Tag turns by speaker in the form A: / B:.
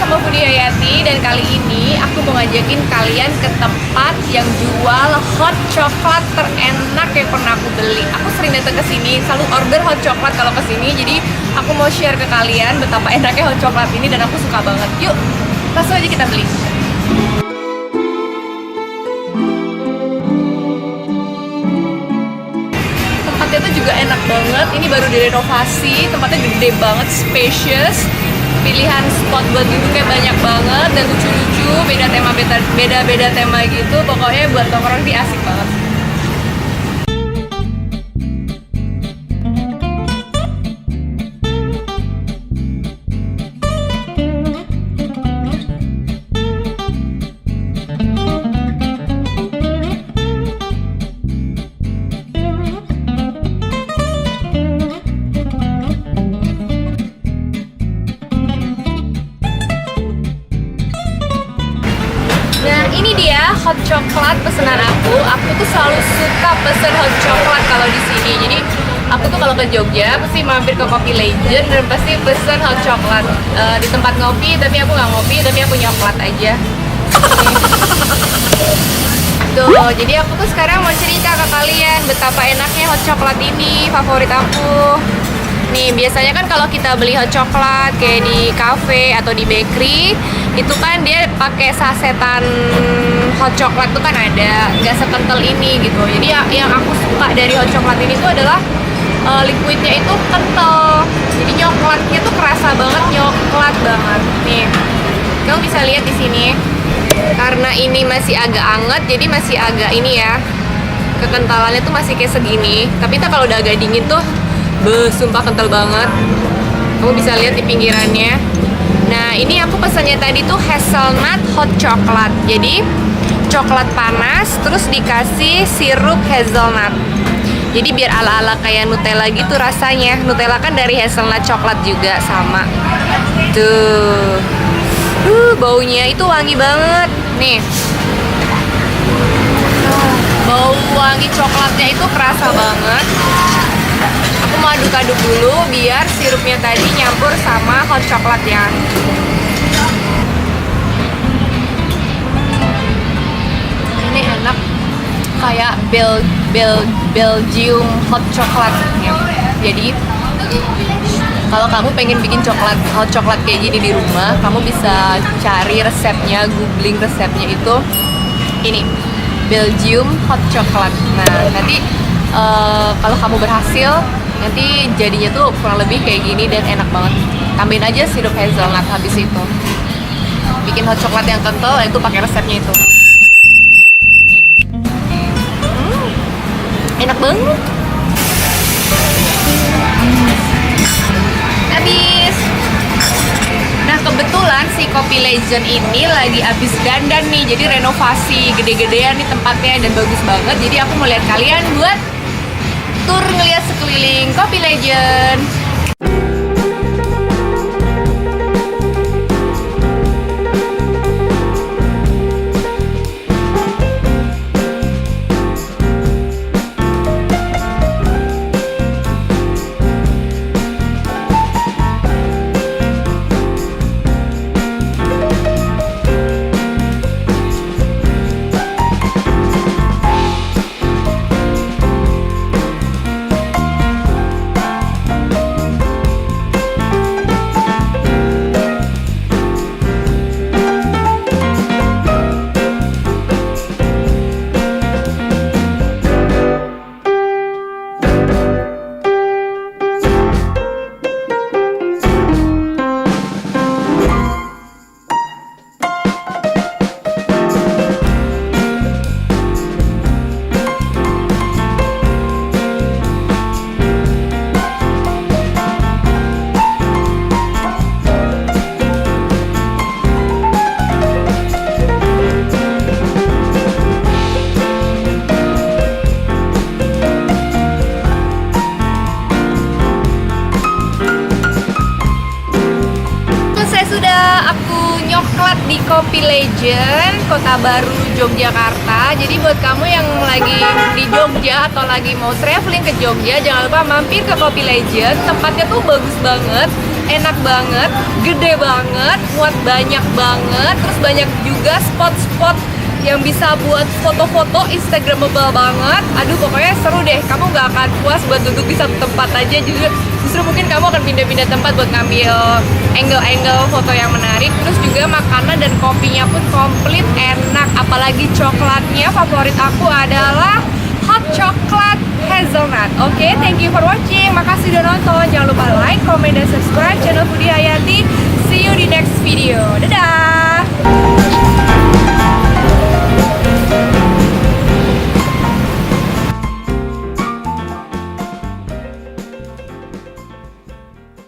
A: sama Budi Hayati dan kali ini aku mau ngajakin kalian ke tempat yang jual hot coklat terenak yang pernah aku beli. Aku sering datang ke sini, selalu order hot coklat kalau ke sini. Jadi aku mau share ke kalian betapa enaknya hot coklat ini dan aku suka banget. Yuk, langsung aja kita beli. Tempatnya tuh juga enak banget. Ini baru direnovasi, tempatnya gede banget, spacious. Pilihan spot buat duduknya banyak banget dan lucu-lucu, beda-beda tema gitu. Pokoknya buat nongkrong sih asik banget. Ini dia hot coklat pesanan aku. Aku tuh selalu suka pesen hot coklat kalau di sini. Jadi aku tuh kalau ke Jogja pasti mampir ke Coffee Legend dan pasti pesen hot coklat di tempat ngopi. Tapi aku nggak ngopi, tapi aku nyoklat aja. Tuh, jadi aku tuh sekarang mau cerita ke kalian betapa enaknya hot coklat ini, favorit aku. Nih, biasanya kan kalau kita beli hot coklat kayak di cafe atau di bakery, itu kan dia pakai sasetan hot coklat tuh kan ada, nggak sekental ini gitu. Jadi yang aku suka dari hot coklat ini tuh adalah liquidnya itu kental. Jadi nyoklatnya tuh kerasa banget, nyoklat banget. Nih, kamu bisa lihat di sini. Karena ini masih agak anget, jadi masih agak ini ya, kekentalannya tuh masih kayak segini. Tapi kalau udah agak dingin tuh sumpah kental banget. Kamu bisa lihat di pinggirannya. Nah, ini aku pesannya tadi tuh hazelnut hot coklat. Jadi coklat panas terus dikasih sirup hazelnut. Jadi biar ala-ala kayak Nutella gitu rasanya. Nutella kan dari hazelnut coklat juga sama. Tuh. Baunya itu wangi banget. Nih. Bau wangi coklatnya itu kerasa banget. Aku mau aduk-aduk dulu biar sirupnya tadi nyampur sama hot coklatnya. Ini enak, kayak Belgium hot coklatnya. Jadi kalau kamu pengen bikin hot coklat kayak gini di rumah, kamu bisa cari resepnya, googling resepnya itu ini Belgium hot coklat. Nah, nanti kalau kamu berhasil, nanti jadinya tuh kurang lebih kayak gini dan enak banget. Tambahin aja sirup hazelnut habis itu. Bikin hot coklat yang kental, itu pakai resepnya itu. Enak banget. Habis. Nah, kebetulan si Coffee Legend ini lagi habis dandan nih. Jadi renovasi gede-gedean nih tempatnya dan bagus banget. Jadi aku mau lihat kalian buat tur ngeliat sekeliling Coffee Legend. nyoklat di Coffee Legend, Kota Baru, Yogyakarta. Jadi buat kamu yang lagi di Jogja atau lagi mau traveling ke Jogja, jangan lupa mampir ke Coffee Legend. Tempatnya tuh bagus banget. enak banget, gede banget, muat banyak banget. Terus banyak juga spot-spot yang bisa buat foto-foto instagramable banget. Aduh, pokoknya seru deh. Kamu gak akan puas buat duduk di satu tempat aja, justru mungkin kamu akan pindah-pindah tempat buat ngambil angle-angle foto yang menarik. Terus juga makanan dan kopinya pun komplit enak. Apalagi coklatnya, favorit aku adalah hot chocolate hazelnut. Oke, thank you for watching. Makasih udah nonton. Jangan lupa like, comment, dan subscribe channel Foodie Hayati. See you di next video. Dadah!